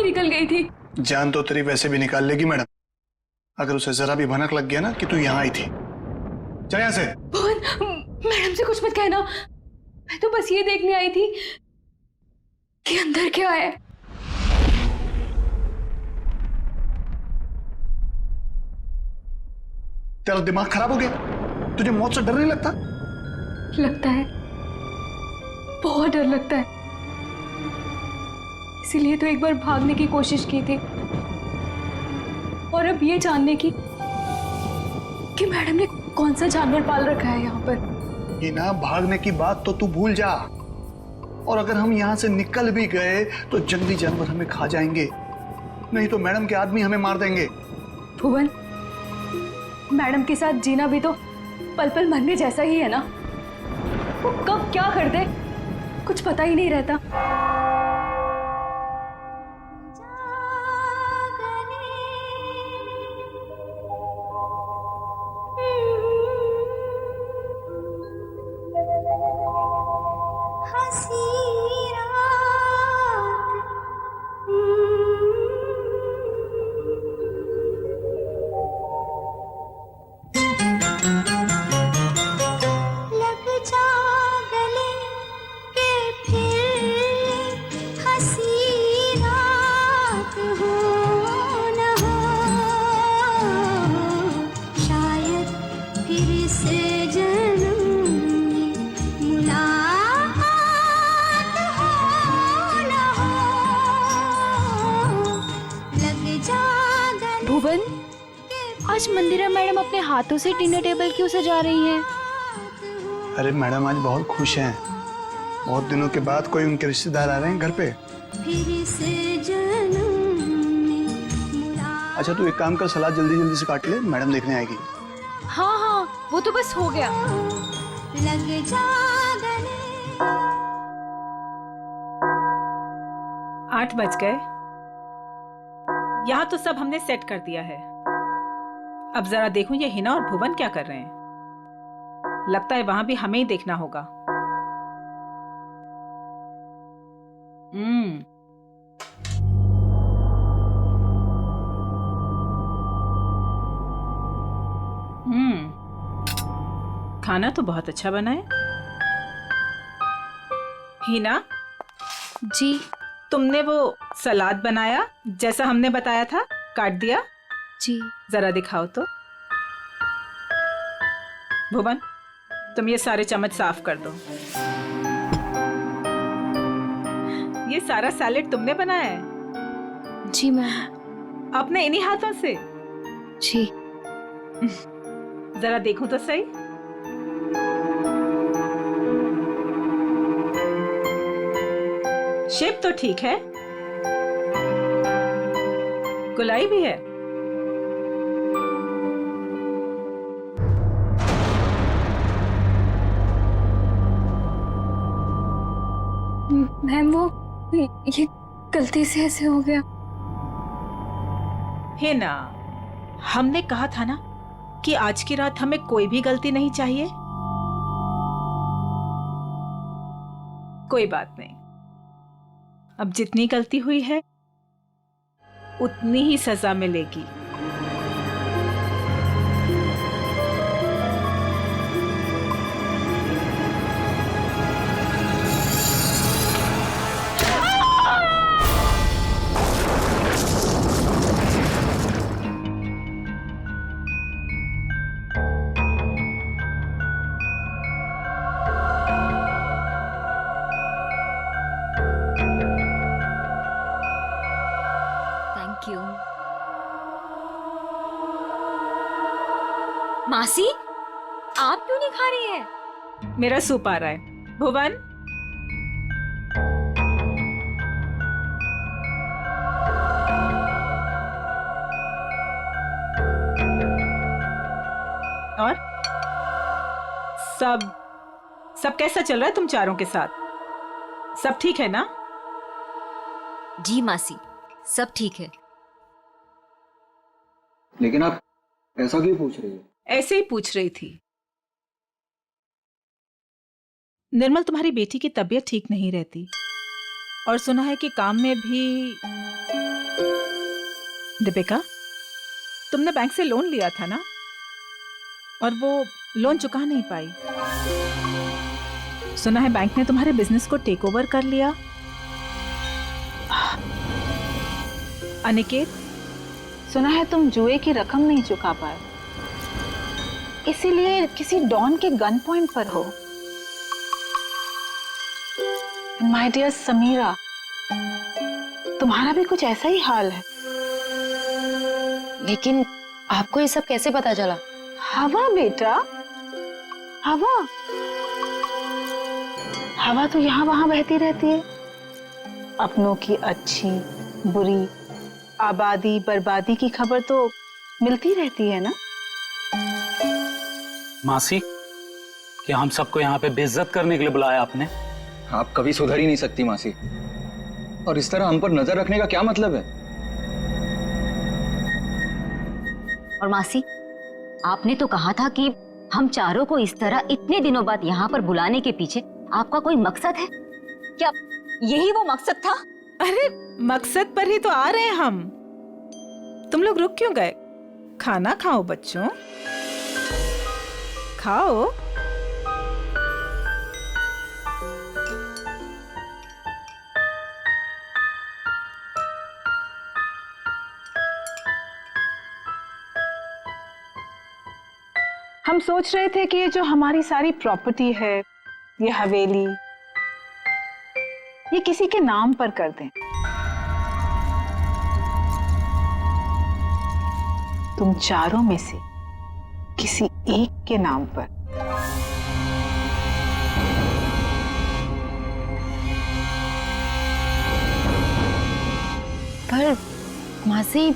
निकल गई थी। जान तो तेरी वैसे भी निकाल लेगी मैडम, अगर उसे जरा भी भनक लग गया ना कि तू यहाँ आई थी। चल यहाँ से। मैडम से कुछ मत कहना, मैं तो बस ये देखने आई थी कि अंदर क्या है। तेरा दिमाग खराब हो गया? तुझे मौत से डर नहीं लगता? लगता है, बहुत डर लगता है। इसीलिए तो एक बार भागने की कोशिश की थी, और अब ये जानने की कि मैडम ने कौन सा जानवर पाल रखा है यहाँ पर। ये ना, भागने की बात तो तू भूल जा, और अगर हम यहाँ से निकल भी गए तो जंगली जानवर हमें खा जाएंगे, नहीं तो मैडम के आदमी हमें मार देंगे। भुवन, मैडम के साथ जीना भी तो पल पल मरने जैसा ही है ना। वो कब क्या कर दे कुछ पता ही नहीं रहता। भुवन, आज मंदिरा मैडम अपने हाथों से डिनर टेबल क्यों सजा रही हैं? अरे मैडम आज बहुत खुश हैं, बहुत दिनों के बाद कोई उनके रिश्तेदार आ रहे हैं घर पे। अच्छा तू एक काम कर, सलाद जल्दी जल्दी से काट ले, मैडम देखने आएगी। हाँ हाँ, वो तो बस हो गया। 8 बज गए। यहाँ तो सब हमने सेट कर दिया है। अब जरा देखूं ये हिना और भुवन क्या कर रहे हैं। लगता है वहां भी हमें ही देखना होगा। खाना तो बहुत अच्छा बना है। हिना जी, तुमने वो सलाद बनाया जैसा हमने बताया था, काट दिया? जी। जरा दिखाओ तो। भुवन, तुम ये सारे चम्मच साफ कर दो। ये सारा सैलेड तुमने बनाया है? जी मैम। अपने इन्हीं हाथों से? जी। जरा देखूं तो सही। शेप तो ठीक है, गुलाई भी है। मैम वो ये गलती से ऐसे हो गया। है ना, हमने कहा था ना कि आज की रात हमें कोई भी गलती नहीं चाहिए। कोई बात नहीं, अब जितनी गलती हुई है उतनी ही सजा मिलेगी। मासी, आप क्यों नहीं खा रही हैं? मेरा सूप आ रहा है। भुवन, और सब कैसा चल रहा है तुम चारों के साथ? सब ठीक है ना? जी मासी, सब ठीक है। लेकिन आप ऐसा क्यों पूछ रही हो? ऐसे ही पूछ रही थी। निर्मल, तुम्हारी बेटी की तबीयत ठीक नहीं रहती और सुना है कि काम में भी दीपिका, तुमने बैंक से लोन लिया था ना, और वो लोन चुका नहीं पाई। सुना है बैंक ने तुम्हारे बिजनेस को टेक ओवर कर लिया। अनिकेत, सुना है तुम जुए की रकम नहीं चुका पाए, इसीलिए किसी डॉन के गन पॉइंट पर हो। माय डियर समीरा, तुम्हारा भी कुछ ऐसा ही हाल है। लेकिन आपको ये सब कैसे पता चला? हवा बेटा, हवा हवा तो यहाँ वहां बहती रहती है। अपनों की अच्छी बुरी, आबादी बर्बादी की खबर तो मिलती रहती है ना। मासी, क्या हम सबको यहाँ पे बेइज्जत करने के लिए बुलाया आपने? आप कभी सुधर ही नहीं सकती मासी, और इस तरह हम पर नजर रखने का क्या मतलब है? और मासी, आपने तो कहा था कि हम चारों को इस तरह इतने दिनों बाद यहाँ पर बुलाने के पीछे आपका कोई मकसद है क्या? यही वो मकसद था? अरे मकसद पर ही तो आ रहे हैं हम। तुम लोग रुक क्यों गए? खाना खाओ बच्चों, खाओ। हम सोच रहे थे कि ये जो हमारी सारी प्रॉपर्टी है, ये हवेली, ये किसी के नाम पर कर दें। तुम चारों में से किसी एक के नाम पर। पर मासी,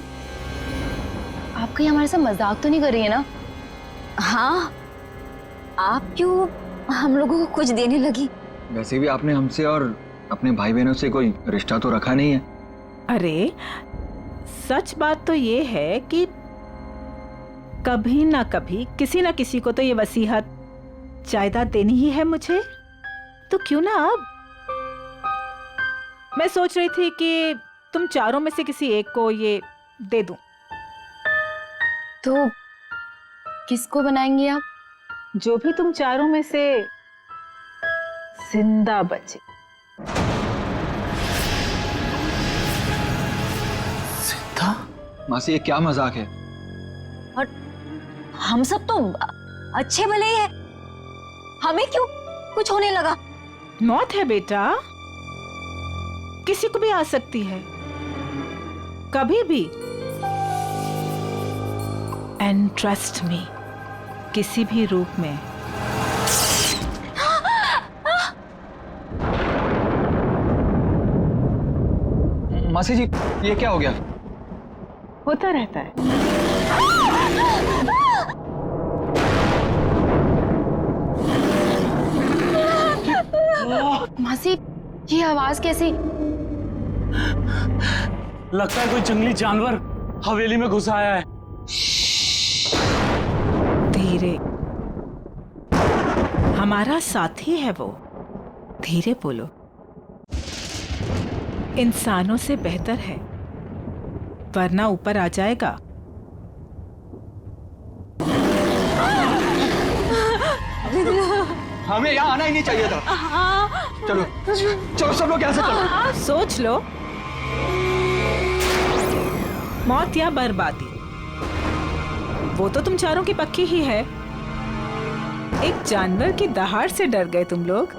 आप कहीं हमारे साथ मजाक तो नहीं कर रही है ना? हाँ, आप क्यों हम लोगों को कुछ देने लगी? वैसे भी आपने हमसे और अपने भाई बहनों से कोई रिश्ता तो रखा नहीं है। अरे सच बात तो ये है कि कभी ना कभी किसी ना किसी को तो ये वसीयत जायदाद देनी ही है मुझे, तो क्यों ना अब। मैं सोच रही थी कि तुम चारों में से किसी एक को ये दे दूं। तो किसको बनाएंगे आप? जो भी तुम चारों में से जिंदा बचे। जिंदा? मासी, ये क्या मजाक है? और हम सब तो अच्छे भले ही है, हमें क्यों कुछ होने लगा? मौत है बेटा, किसी को भी आ सकती है, कभी भी। एंड ट्रस्ट मी, किसी भी रूप में। मासी जी, ये क्या हो गया? होता रहता है। मासी, ये आवाज कैसी? लगता है कोई जंगली जानवर हवेली में घुस आया है। धीरे, हमारा साथी है वो, धीरे बोलो। इंसानों से बेहतर है, वरना ऊपर आ जाएगा। हमें यहाँ आना ही नहीं चाहिए था। चलो चलो, सब लोग यहाँ से चलो। सोच लो, मौत या बर्बादी, वो तो तुम चारों की पक्की ही है। एक जानवर की दहाड़ से डर गए तुम लोग।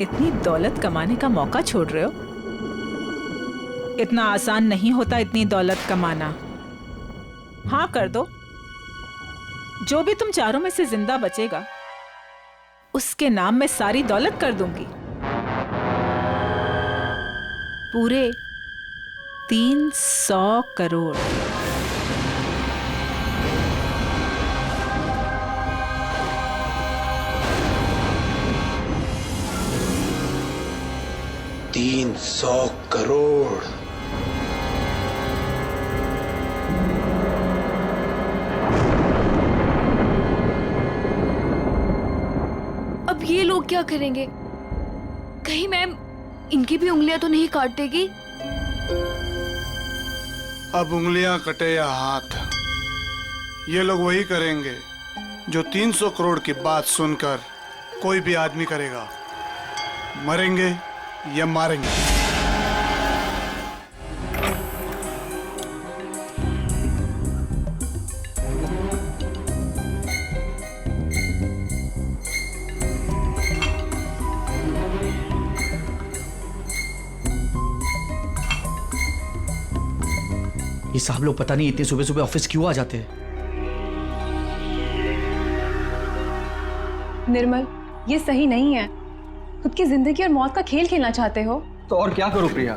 इतनी दौलत कमाने का मौका छोड़ रहे हो। इतना आसान नहीं होता इतनी दौलत कमाना। हाँ कर दो, जो भी तुम चारों में से जिंदा बचेगा उसके नाम में सारी दौलत कर दूंगी। पूरे 300 करोड़। $300 करोड़। अब ये लोग क्या करेंगे? कहीं मैम इनकी भी उंगलियां तो नहीं काट देगी? अब उंगलियां कटे या हाथ, ये लोग वही करेंगे जो 300 करोड़ की बात सुनकर कोई भी आदमी करेगा, मरेंगे या मारेंगे। ये साहब लोग पता नहीं इतनी सुबह सुबह ऑफिस क्यों आ जाते हैं। निर्मल, ये सही नहीं है। खुद की जिंदगी और मौत का खेल खेलना चाहते हो तो और क्या करूं प्रिया,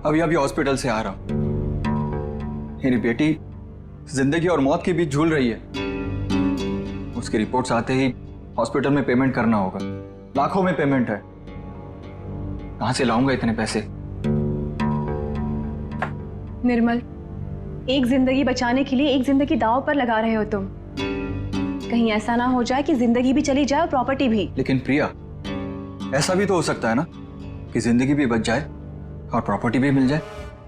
अभी हॉस्पिटल से आ रहा हूं। मेरी बेटी जिंदगी और मौत के बीच झूल रही है। उसकी रिपोर्ट्स आते ही हॉस्पिटल में पेमेंट करना होगा, लाखों में पेमेंट है। कहां से लाऊंगा इतने पैसे? निर्मल, एक जिंदगी बचाने के लिए एक जिंदगी दांव पर लगा रहे हो तुम। कहीं ऐसा ना हो जाए कि जिंदगी भी चली जाए और प्रॉपर्टी भी। लेकिन प्रिया, ऐसा भी तो हो सकता है ना कि जिंदगी भी बच जाए और प्रॉपर्टी भी मिल जाए।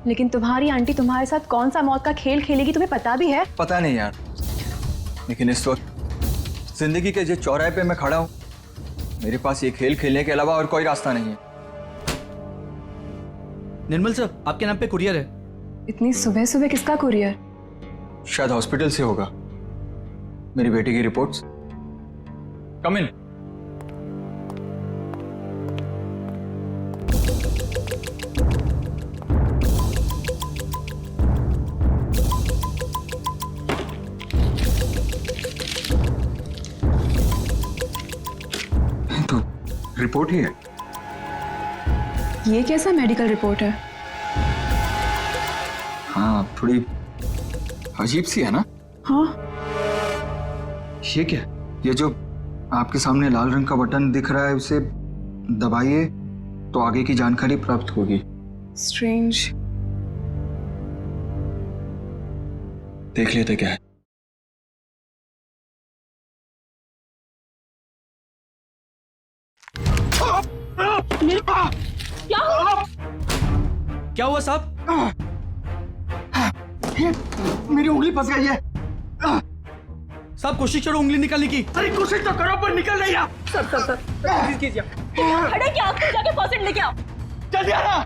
लेकिन तुम्हारी आंटी तुम्हारे साथ कौन सा मौत का खेल खेलेगी तुम्हें पता भी है? पता नहीं यार, लेकिन इस वक्त जिंदगी के जिस चौराहे पे मैं खड़ा हूं, मेरे पास ये खेल खेलने के अलावा और कोई रास्ता नहीं है। निर्मल सर, आपके नाम पे कुरियर है। इतनी सुबह सुबह किसका कुरियर? शायद हॉस्पिटल से होगा। मेरी बेटी की रिपोर्ट्स। कम इन। तो रिपोर्ट ही है। ये कैसा मेडिकल रिपोर्ट है? हाँ, थोड़ी अजीब सी है ना? हाँ। ये क्या? ये जो आपके सामने लाल रंग का बटन दिख रहा है, उसे दबाइए तो आगे की जानकारी प्राप्त होगी। स्ट्रेंज। देख लेते क्या है। क्या हुआ साहब? मेरी उंगली फंस गई है। साहब कोशिश करो उंगली निकालने की। अरे कोशिश तो करो पर निकल नहीं रहा। सर प्लीज कीजिए। खड़े क्या? आप जाके फॉसेट लेके आओ। जल्दी आना।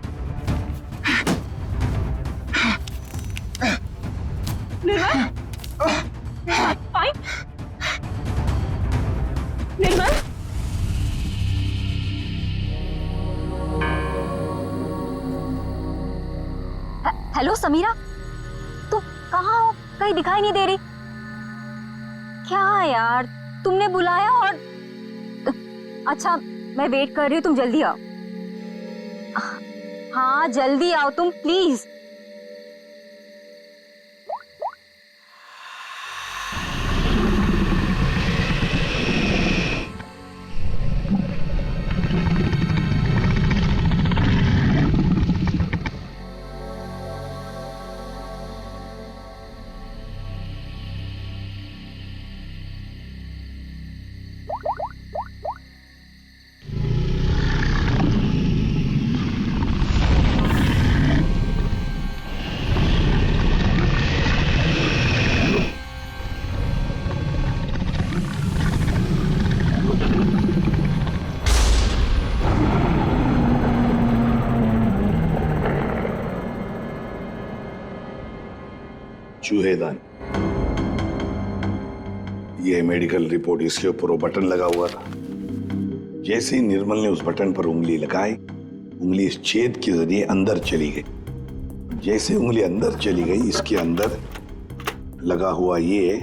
निर्मल, फाइन। निर्मल, हेलो समीरा, तुम कहाँ हो? कहीं दिखाई नहीं दे रही। क्या यार, तुमने बुलाया और अच्छा, मैं वेट कर रही हूँ, तुम जल्दी आओ। हाँ जल्दी आओ तुम प्लीज। चूहेदान, यह मेडिकल रिपोर्ट, इसके ऊपर वो बटन लगा हुआ था। जैसे ही निर्मल ने उस बटन पर उंगली लगाई, उंगली इस छेद के जरिए अंदर चली गई। जैसे उंगली अंदर चली गई, इसके अंदर लगा हुआ ये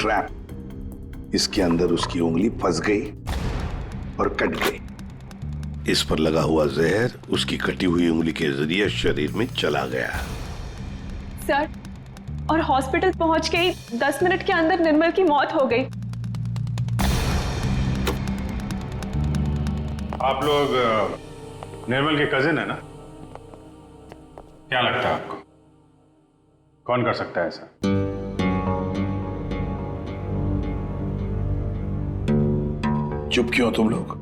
ट्रैप, इसके अंदर उसकी उंगली फंस गई और कट गई। इस पर लगा हुआ जहर उसकी कटी हुई उंगली के जरिए शरीर में चला गया। सर, और हॉस्पिटल पहुंच के ही 10 मिनट के अंदर निर्मल की मौत हो गई। आप लोग निर्मल के कजिन है ना? क्या लगता है आपको कौन कर सकता है ऐसा? चुप क्यों तुम लोग?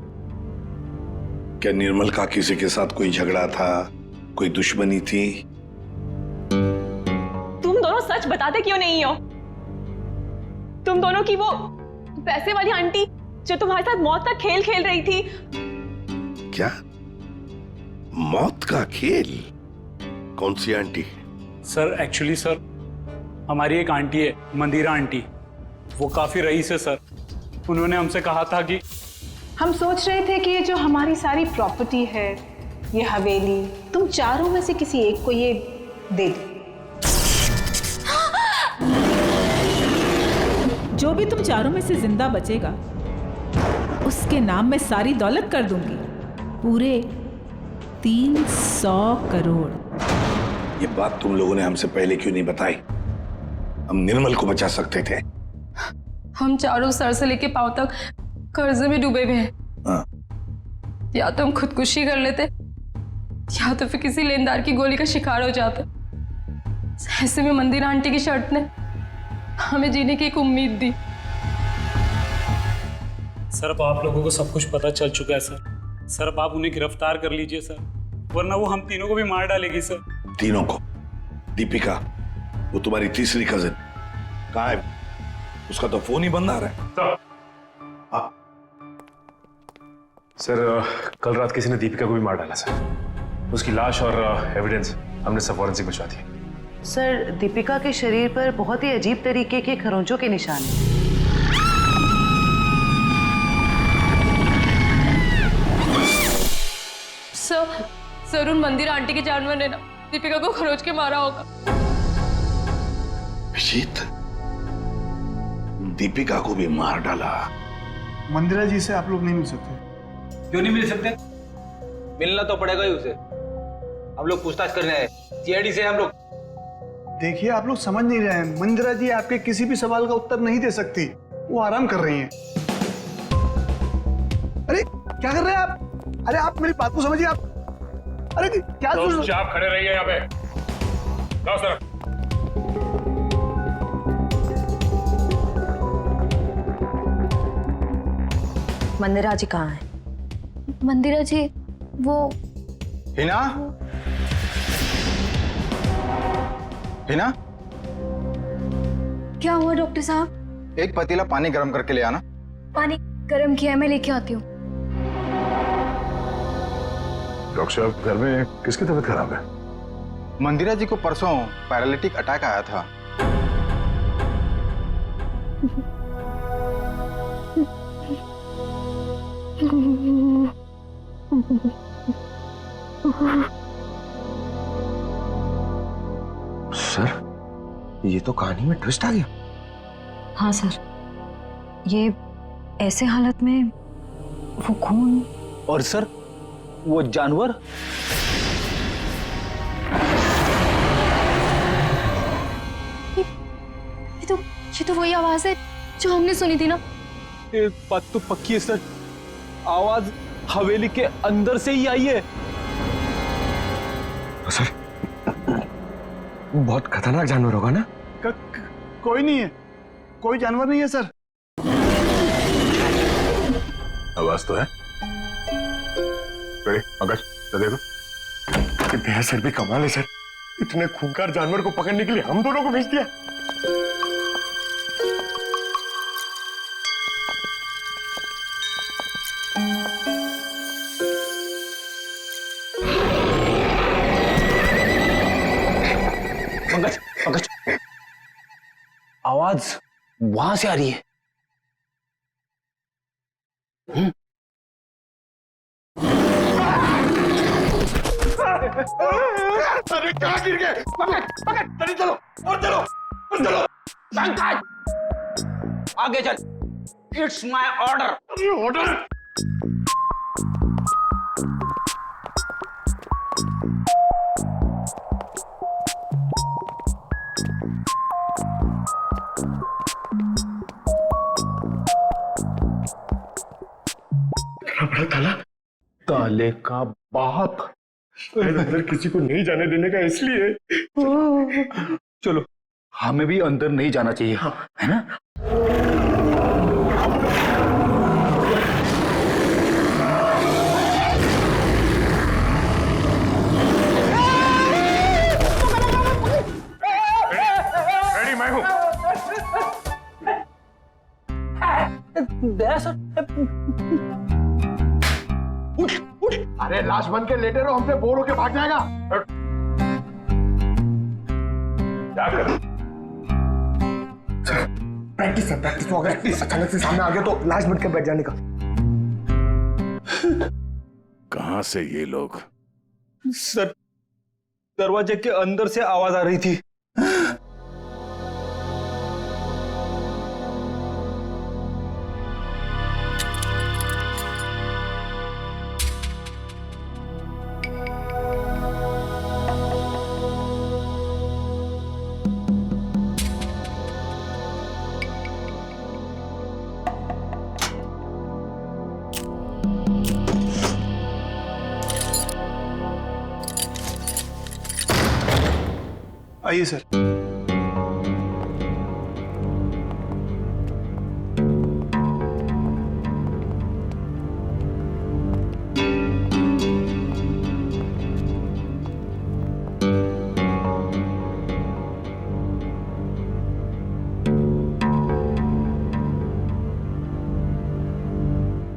क्या निर्मल का किसी के साथ कोई झगड़ा था, कोई दुश्मनी थी? तुम दोनों सच बताते क्यों नहीं हो? तुम दोनों की वो पैसे वाली आंटी जो तुम्हारे साथ मौत का खेल खेल रही थी। क्या मौत का खेल? कौन सी आंटी? सर एक्चुअली सर हमारी एक आंटी है, मंदिरा आंटी, वो काफी रईस है सर। उन्होंने हमसे कहा था कि हम सोच रहे थे कि ये जो हमारी सारी प्रॉपर्टी है, ये हवेली, तुम चारों में से किसी एक को ये दे दो। जो भी तुम चारों में से जिंदा बचेगा उसके नाम में सारी दौलत कर दूंगी, पूरे 300 करोड़। ये बात तुम लोगों ने हमसे पहले क्यों नहीं बताई? हम निर्मल को बचा सकते थे। हम चारों सर से लेके पांव तक कर्जे में डूबे हुए हैं। हाँ। या तो हम खुदकुशी कर लेते या तो फिर किसी लेनदार की गोली का शिकार हो जाते। ऐसे में मंदिरा आंटी की शर्त ने हमें जीने की एक उम्मीद दी। सर अब आप लोगों को सब कुछ पता चल चुका है सर। सर अब आप उन्हें गिरफ्तार कर लीजिए सर, वरना वो हम तीनों को भी मार डालेगी सर। तीनों को? दीपिका, वो तुम्हारी तीसरी कजिन कहाँ है? उसका तो फोन ही बंद आ रहा है। सर कल रात किसी ने दीपिका को भी मार डाला सर। उसकी लाश और एविडेंस हमने सब फॉरेंसिक भिजवा दिए। सर दीपिका के शरीर पर बहुत ही अजीब तरीके के खरोंचों के निशान हैं। सर उन मंदिर आंटी के जानवर ने ना दीपिका को खरोच के मारा होगा। शीत, दीपिका को भी मार डाला। मंदिरा जी से आप लोग नहीं मिल सकते? क्यों नहीं मिल सकते? मिलना तो पड़ेगा ही उसे। हम लोग पूछताछ करने आए, सीआईडी से हम लोग। देखिए, आप लोग समझ नहीं रहे हैं। मंदिरा जी आपके किसी भी सवाल का उत्तर नहीं दे सकती, वो आराम कर रही हैं। अरे क्या कर रहे हैं आप? अरे आप मेरी बात को समझिए। आप अरे क्या आप खड़े रहिए यहाँ पे। जाओ सर। मंदिरा जी कहाँ है? मंदिरा जी वो हिना? हिना? क्या हुआ डॉक्टर साहब? एक पतीला पानी गर्म करके ले आना। पानी गर्म किया है, मैं लेके आती हूँ। डॉक्टर साहब घर में किसकी तबीयत खराब है? मंदिरा जी को परसों पैरालिटिक अटैक आया था। सर, ये तो कहानी में ट्विस्ट आ गया। हाँ सर, ये ऐसे हालत में वो खून। और सर वो जानवर? ये तो वही आवाज है जो हमने सुनी थी ना। एक बात तो पक्की है सर, आवाज हवेली के अंदर से ही आई है। सर, बहुत खतरनाक जानवर होगा ना? कोई नहीं है, कोई जानवर नहीं है सर। आवाज तो है। पंकज तो देखो। तेरा सर भी कमाल है सर, इतने खूंखार जानवर को पकड़ने के लिए हम दोनों को भेज दिया। पंकज, पंकज, आवाज वहां से आ रही है। अरे कहाँ गिर गए? पकड़, पकड़, जल्दी चलो, और चलो, और चलो। आगे चल। It's my order. ऑर्डर? बड़ा ताला? ताले का बाप अंदर किसी को नहीं जाने देने का इसलिए। चलो, हमें भी अंदर नहीं जाना चाहिए, है ना? दया सर। उठ उठ, अरे लाश बन के लेटे रहो, हमसे बोर होके भाग जाएगा। क्या कर? प्रैक्टिस है, प्रैक्टिस हो गया। अचानक से सामने आ गया तो लाश बन के बैठ जाने का। कहां से ये लोग? सर, दरवाजे के अंदर से आवाज आ रही थी। आइए सर।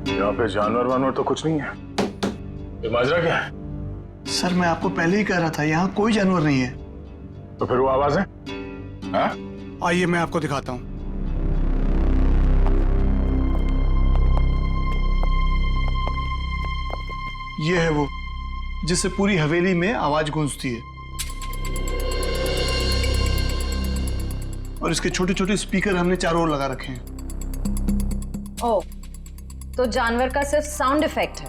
यहाँ पे जानवर वानवर तो कुछ नहीं है। ये माजरा क्या है? सर मैं आपको पहले ही कह रहा था, यहाँ कोई जानवर नहीं है। तो फिर वो आवाज है? हाँ? आइए मैं आपको दिखाता हूँ। ये है वो जिससे पूरी हवेली में आवाज गूंजती है, और इसके छोटे छोटे स्पीकर हमने चारों ओर लगा रखे हैं। ओह, तो जानवर का सिर्फ साउंड इफेक्ट है?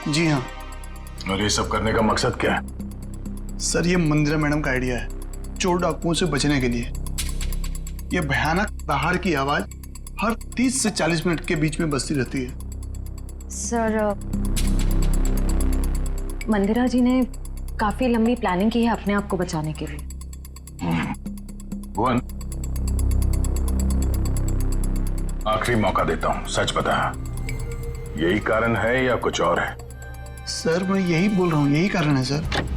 जी हाँ। और ये सब करने का मकसद क्या है? सर ये मंदिरा मैडम का आइडिया है, चोर डाकुओं से बचने के लिए। ये भयानक दहाड़ की आवाज हर 30 से 40 मिनट के बीच में बजती रहती है। सर, मंदिरा जी ने काफी लंबी प्लानिंग की है अपने आप को बचाने के लिए। भुवन, आखिरी मौका देता हूं, सच बता, यही कारण है या कुछ और है? सर मैं यही बोल रहा हूँ, यही कारण है सर।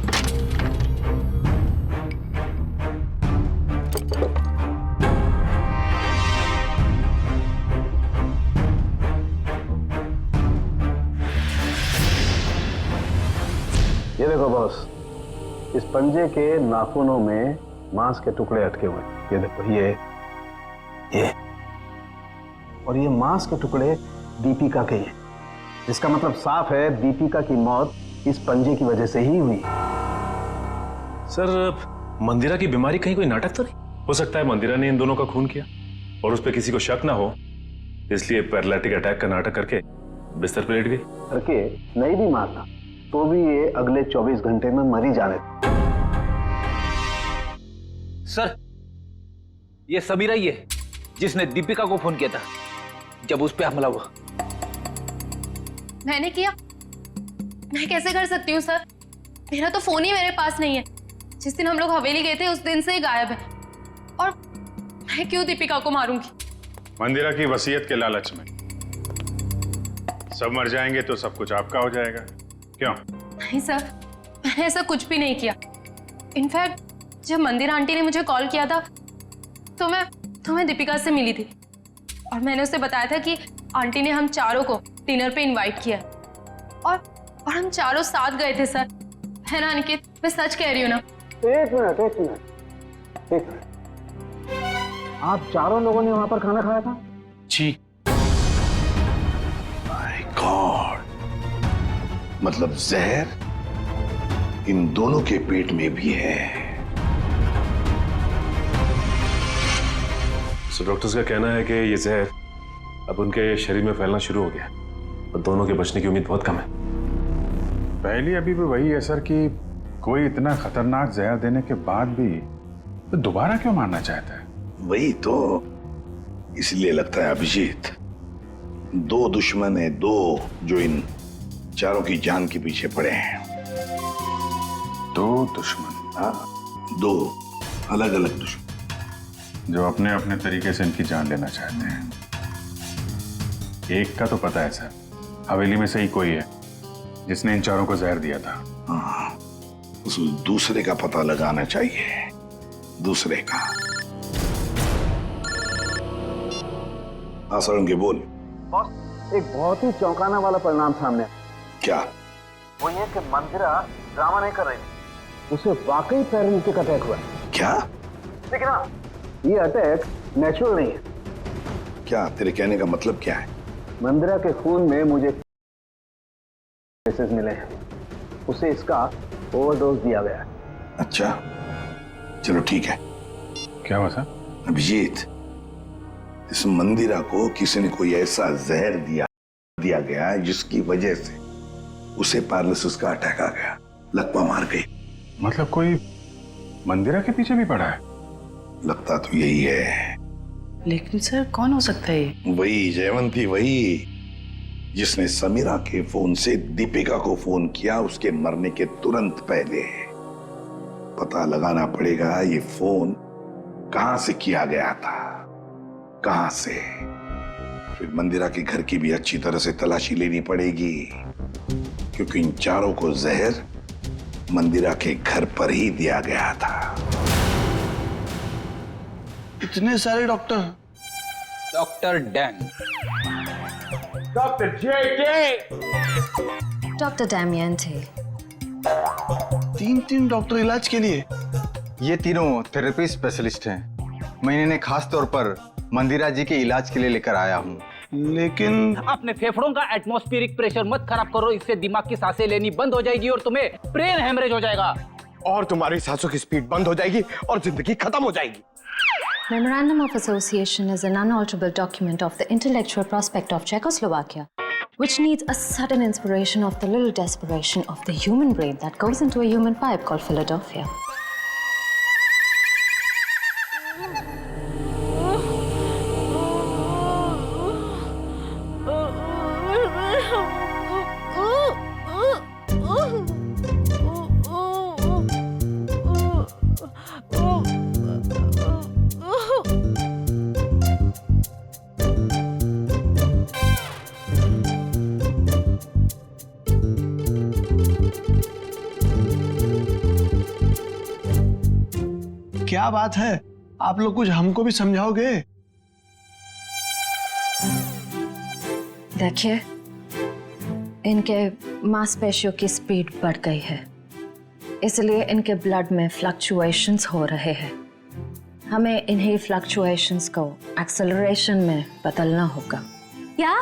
ये देखो बॉस, इस पंजे के नाखूनों में मांस के टुकड़े अटके हुए। ये देखो, ये और ये मांस के टुकड़े दीपिका के हैं, जिसका मतलब साफ है दीपिका की मौत इस पंजे की वजह से ही हुई। सर, मंदिरा की बीमारी कहीं कोई नाटक तो नहीं? हो सकता है मंदिरा ने इन दोनों का खून किया और उस पर किसी को शक ना हो, इसलिए पैरालिटिक अटैक का नाटक करके बिस्तर पर लेट गई। करके नहीं भी मारता तो भी ये अगले 24 घंटे में मरी जाने। सर, ये समीरा ही है जिसने दीपिका को फोन किया था जब उस पर हमला हुआ। मैंने किया? मैं कैसे कर सकती हूँ सर? मेरा तो फोन ही मेरे पास नहीं है। जिस दिन हम लोग हवेली गए थे उस दिन से ही गायब है, और मैं क्यों दीपिका को मारूंगी? मंदिरा की वसीयत के लालच में सब मर जाएंगे तो सब कुछ आपका हो जाएगा, क्यों? नहीं सर, मैंने ऐसा कुछ भी नहीं किया। इनफैक्ट जब मंदिरा आंटी ने मुझे कॉल किया था तो मैं दीपिका से मिली थी, और मैंने उसे बताया था कि आंटी ने हम चारों को डिनर पे इनवाइट किया, और हम चारों साथ गए थे सर। है ना अनिकेत, मैं सच कह रही हूँ ना? एक मिनट, आप चारों लोगों ने वहां पर खाना खाया था? जी। माय गॉड, मतलब जहर इन दोनों के पेट में भी है। सो डॉक्टर्स का कहना है कि ये जहर अब उनके शरीर में फैलना शुरू हो गया और दोनों के बचने की उम्मीद बहुत कम है। पहली अभी भी वही है सर कि कोई इतना खतरनाक जहर देने के बाद भी तो दोबारा क्यों मारना चाहता है? वही तो, इसलिए लगता है अभिजीत, दो दुश्मन है, दो जो इन चारों की जान के पीछे पड़े हैं। दो दुश्मन? हाँ, दो अलग अलग दुश्मन जो अपने अपने तरीके से इनकी जान लेना चाहते हैं। एक का तो पता है सर, हवेली में से ही कोई है जिसने इन चारों को जहर दिया था। हाँ, उस दूसरे का पता लगाना चाहिए, दूसरे का। हाँ सारंगी बोल। बॉस, एक बहुत ही चौंकाना वाला परिणाम सामने आया। क्या? वो ये कि मंदिरा ड्रामा नहीं कर रही थी, उसे वाकई पैरालिटिक अटैक हुआ। क्या? लेकिन हाँ, ये अटैक नेचुरल नहीं है। क्या तेरे कहने का मतलब क्या है? मंदिरा के खून में मुझे मैसेज मिले हैं, उसे इसका ओवरडोज दिया गया है। अच्छा चलो ठीक है। क्या हुआ सर? अभिजीत, इस मंदिरा को किसी ने कोई ऐसा जहर दिया गया है जिसकी वजह से उसे पैरालिसिस का अटैक आ गया, लकवा मार गई। मतलब कोई मंदिरा के पीछे भी पड़ा है? लगता तो यही है। लेकिन सर कौन हो सकता है ये? वही जयवंती, वही जिसने समीरा के फोन से दीपिका को फोन किया उसके मरने के तुरंत पहले। पता लगाना पड़ेगा ये फोन कहां से किया गया था, कहां से। फिर मंदिरा के घर की भी अच्छी तरह से तलाशी लेनी पड़ेगी, क्योंकि इन चारों को जहर मंदिरा के घर पर ही दिया गया था। इतने सारे डॉक्टर? Doctor dang. डॉक्टर जेके। डॉक्टर डैमियन थे। 3 डॉक्टर इलाज के लिए? ये तीनों थेरेपी स्पेशलिस्ट हैं। मैं इन्हें खास तौर पर मंदिरा जी के इलाज के लिए लेकर आया हूँ। लेकिन अपने फेफड़ों का एटमॉस्फेरिक प्रेशर मत खराब करो, इससे दिमाग की सांसें लेनी बंद हो जाएगी और तुम्हें ब्रेन हेमरेज हो जाएगा। और तुम्हारी सांसों की स्पीड बंद हो जाएगी और जिंदगी खत्म हो जाएगी। Memorandum of Association is an unalterable document of the intellectual prospect of Czechoslovakia, which needs a sudden inspiration of the little desperation of the human brain that goes into a human pipe called Philadelphia. क्या बात है, आप लोग कुछ हमको भी समझाओगे? देखिए, इनके मांसपेशियों की स्पीड बढ़ गई है, इसलिए इनके ब्लड में फ्लक्चुएशंस हो रहे हैं। हमें इन्हीं फ्लक्चुएशंस को एक्सेलरेशन में बदलना होगा। क्या?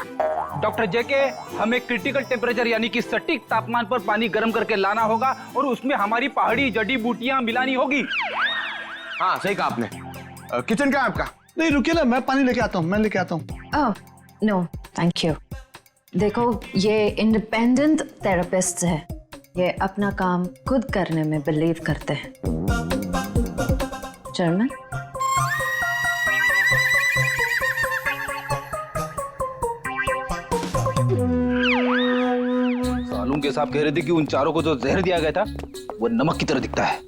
डॉक्टर जेके, हमें क्रिटिकल टेम्परेचर यानी कि सटीक तापमान पर पानी गर्म करके लाना होगा और उसमें हमारी पहाड़ी जड़ी बूटियां मिलानी होगी। हाँ सही कहा आपने। किचन का आपका? नहीं रुकिए ना, मैं पानी लेके आता हूँ, मैं लेके आता हूँ। Oh no thank you. देखो, ये इंडिपेंडेंट थेरेपिस्ट है, ये अपना काम खुद करने में बिलीव करते हैं। जर्मन? सालून के साहब कह रहे थे कि उन चारों को जो जहर दिया गया था वो नमक की तरह दिखता है।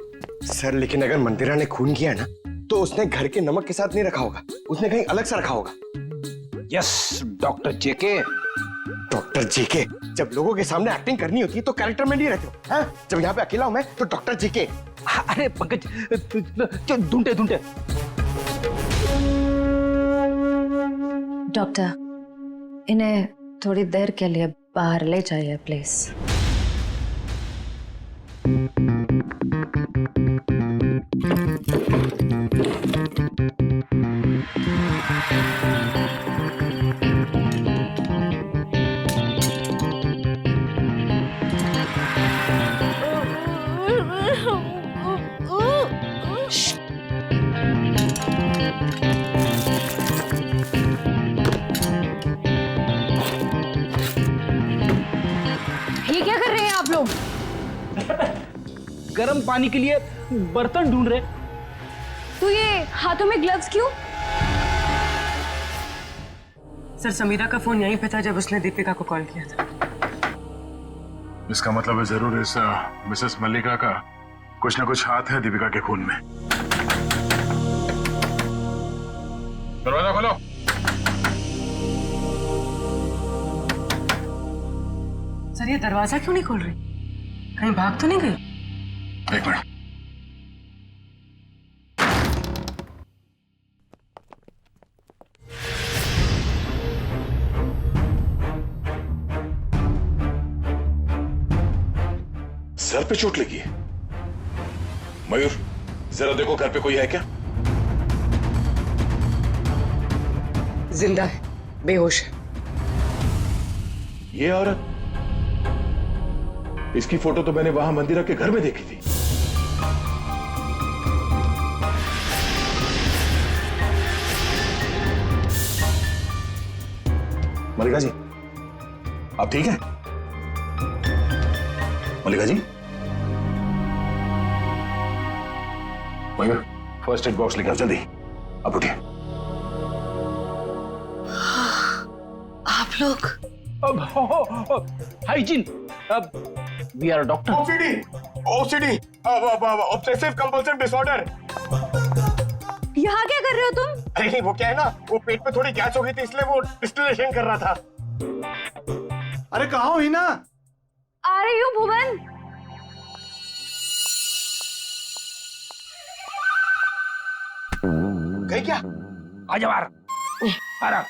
सर लेकिन अगर मंदिरा ने खून किया ना तो उसने घर के नमक के साथ नहीं रखा होगा, उसने कहीं अलग से रखा होगा। यस डॉक्टर जेके। डॉक्टर जेके, जब लोगों के सामने एक्टिंग करनी होती है तो कैरेक्टर में नहीं रहते हो, हैं? जब यहाँ पे अकेला हूं मैं तो डॉक्टर जेके। अरे पंकज ढूंढे डॉक्टर, इन्हें थोड़ी देर के लिए बाहर ले जाइए प्लीज। ये क्या कर रहे हैं आप लोग? गर्म पानी के लिए बर्तन ढूंढ रहे। तो ये हाथों में ग्लव्स क्यों? सर समीरा का फोन यहीं पे था जब उसने दीपिका को कॉल किया था। इसका मतलब है जरूर इस मिसेस मल्लिका का कुछ ना कुछ हाथ है दीपिका के खून में। दरवाजा खोलो। सर ये दरवाजा क्यों नहीं खोल रही? कहीं भाग तो नहीं गई? एक मिनट। सर पे चोट लगी है। मयूर, जरा देखो घर पे कोई है क्या? जिंदा है, बेहोश है। ये औरत, इसकी फोटो तो मैंने वहां मंदिरा के घर में देखी थी। मल्लिका जी, आप ठीक हैं? Mallika ji, Mayur, first aid box लेकर आओ जल्दी। आप उठिए। आप लोग हाइजीन, अब we are doctor. OCD, obsessive compulsive disorder. यहाँ क्या कर रहे हो तुम? अरे वो क्या है ना, वो पेट पे थोड़ी गैस हो गई थी इसलिए वो डिस्टिलेशन कर रहा था। अरे कहाँ हो हिना? आ रही हूँ भुवन। गई क्या? आ जाओ, आराम।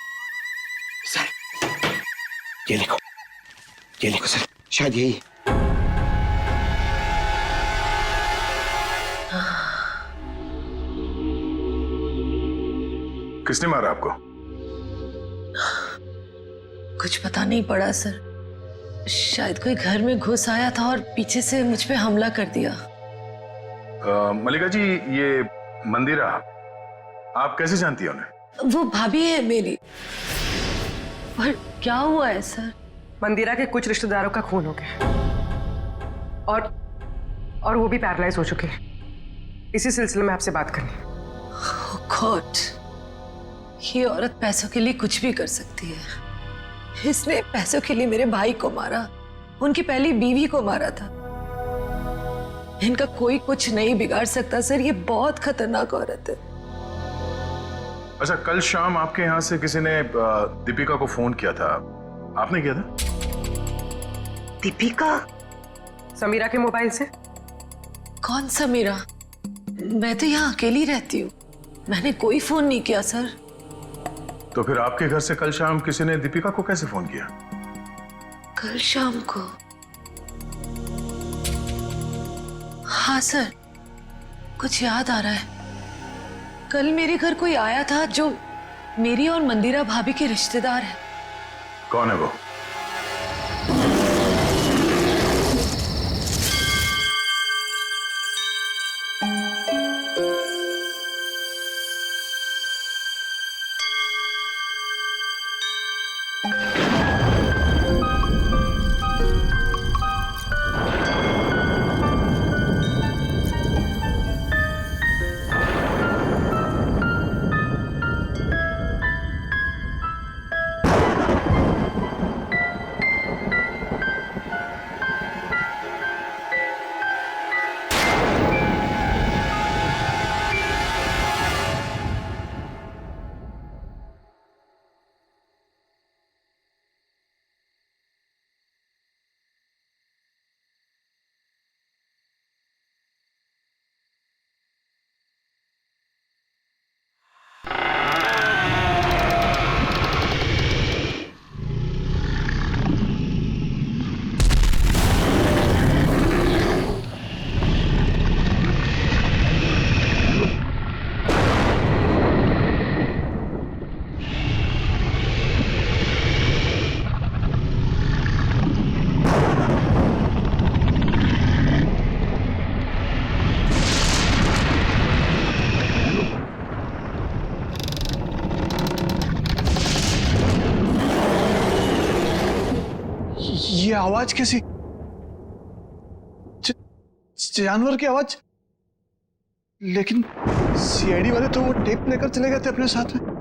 सर, ये देखो सर, शायद यही। किसने मारा आपको? कुछ पता नहीं पड़ा सर, शायद कोई घर में घुस आया था और पीछे से मुझ पे हमला कर दिया। मल्लिका जी, ये मंदिरा आप कैसे जानती हैं उन्हें? वो भाभी है मेरी। पर क्या हुआ है सर? मंदिरा के कुछ रिश्तेदारों का खून हो गया और वो भी पैरालाइज हो चुके हैं। इसी सिलसिले में आपसे बात करनी है। Oh God, ये औरत पैसों के लिए कुछ भी कर सकती है। इसने पैसों के लिए मेरे भाई को मारा, उनकी पहली बीवी को मारा था। इनका कोई कुछ नहीं बिगाड़ सकता सर, ये बहुत खतरनाक औरत है। अच्छा, कल शाम आपके यहाँ से किसी ने दीपिका को फोन किया था, आपने किया था? दीपिका? समीरा के मोबाइल से। कौन समीरा? मैं तो यहाँ अकेली रहती हूँ, मैंने कोई फोन नहीं किया सर। तो फिर आपके घर से कल शाम किसी ने दीपिका को कैसे फोन किया? कल शाम को? हाँ सर, कुछ याद आ रहा है। कल मेरे घर कोई आया था जो मेरी और मंदिरा भाभी के रिश्तेदार है। कौन है वो? ये आवाज कैसी? जानवर की आवाज? लेकिन सीआईडी वाले तो वो टेप लेकर चले गए थे अपने साथ में।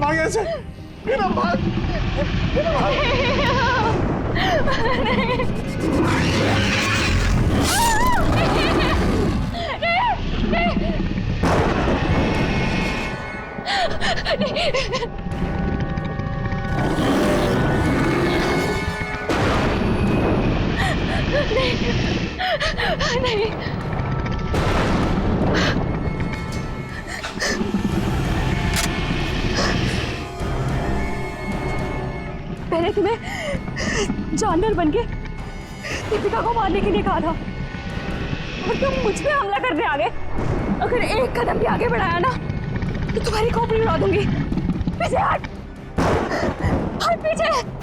भाग ऐसे, मीरा भाग, मीरा भाग। नहीं। मैंने तुम्हें जानवर बन के दीपिका को मारने के लिए कहा था और तुम मुझ पे हमला करने आ गए। अगर एक कदम भी आगे बढ़ाया ना तो तुम्हारी खोपड़ी उड़ा दूंगी। पीछे हट, हट पीछे।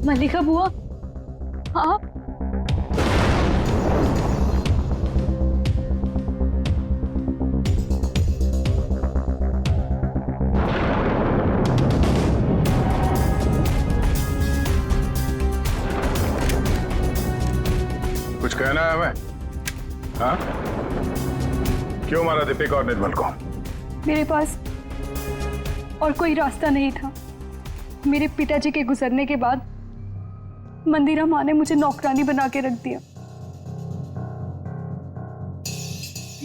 मल्लिका बुआ, आप? कुछ कहना है हमें? हाँ? क्यों मारा दीपिका और निर्मल को? मेरे पास और कोई रास्ता नहीं था। मेरे पिताजी के गुजरने के बाद मंदिरा माँ ने मुझे नौकरानी बना के रख दिया।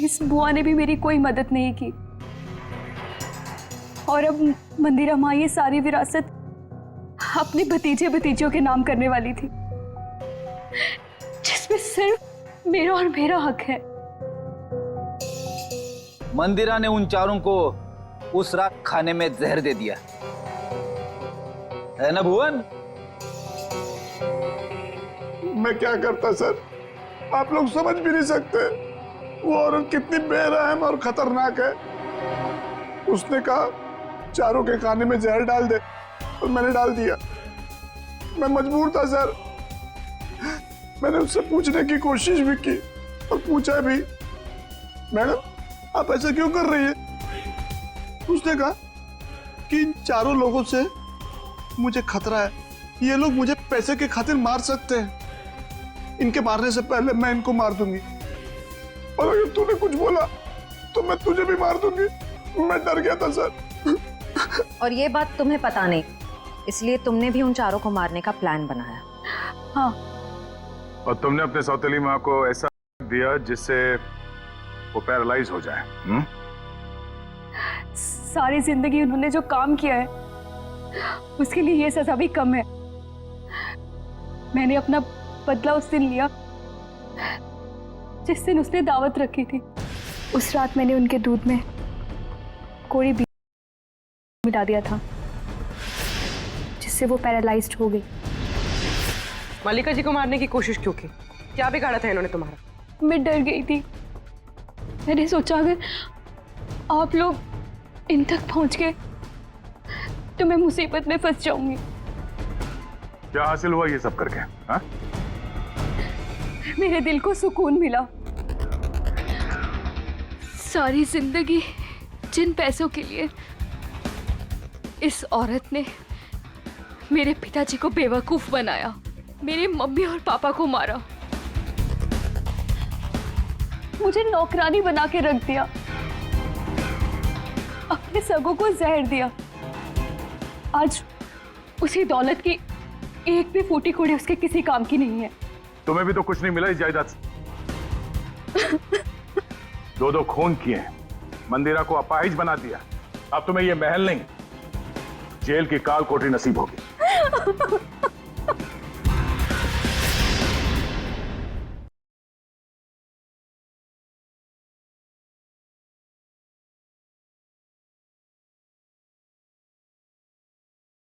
इस बुआ ने भी मेरी कोई मदद नहीं की और अब मंदिरा माँ ये सारी विरासत अपने भतीजे भतीजियों के नाम करने वाली थी, जिसमें सिर्फ मेरा और मेरा हक है। मंदिरा ने उन चारों को उस रात खाने में जहर दे दिया है ना भुवन? मैं क्या करता सर, आप लोग समझ भी नहीं सकते वो औरत कितनी बेरहम और खतरनाक है। उसने कहा चारों के खाने में जहर डाल दे और मैंने डाल दिया। मैं मजबूर था सर। मैंने उससे पूछने की कोशिश भी की और पूछा भी, मैडम आप ऐसा क्यों कर रही है? उसने कहा कि इन चारों लोगों से मुझे खतरा है, ये लोग मुझे पैसे के खातिर मार सकते हैं। इनके मारने से पहले मैं इनको मार दूंगी और अगर तूने कुछ बोला तो मैं तुझे भी मार दूंगी। मैं डर गया था सर। और ये बात तुम्हें पता नहीं, इसलिए तुमने भी उन चारों को मारने का प्लान बनाया। हाँ। और तुमने अपने सौतेली माँ को ऐसा दिया जिससे वो पैरालाइज हो जाए। सारी जिंदगी उन्होंने जो काम किया है उसके लिए ये सजा भी कम है। मैंने अपना बदला उस दिन लिया जिस दिन उसने दावत रखी थी। उस रात मैंने उनके दूध में कोड़ी मिला दिया था जिससे वो पैरालाइज्ड हो गई। मल्लिका जी को मारने की कोशिश क्यों की? क्या बिगाड़ा था इन्होंने तुम्हारा? मैं डर गई थी। मैंने सोचा अगर आप लोग इन तक पहुंच गए तो मैं मुसीबत में फंस जाऊंगी। क्या हासिल हुआ ये सब करके? हाँ? मेरे दिल को सुकून मिला। सारी जिंदगी जिन पैसों के लिए इस औरत ने मेरे पिताजी को बेवकूफ बनाया, मेरे मम्मी और पापा को मारा, मुझे नौकरानी बना के रख दिया, अपने सगों को जहर दिया। आज उसी दौलत की एक भी फूटी कोड़ी उसके किसी काम की नहीं है। तुम्हें भी तो कुछ नहीं मिला इस जायदाद से। दो खून किए हैं, मंदिरा को अपाहिज बना दिया। अब तुम्हें ये महल नहीं जेल की काल कोठरी नसीब होगी।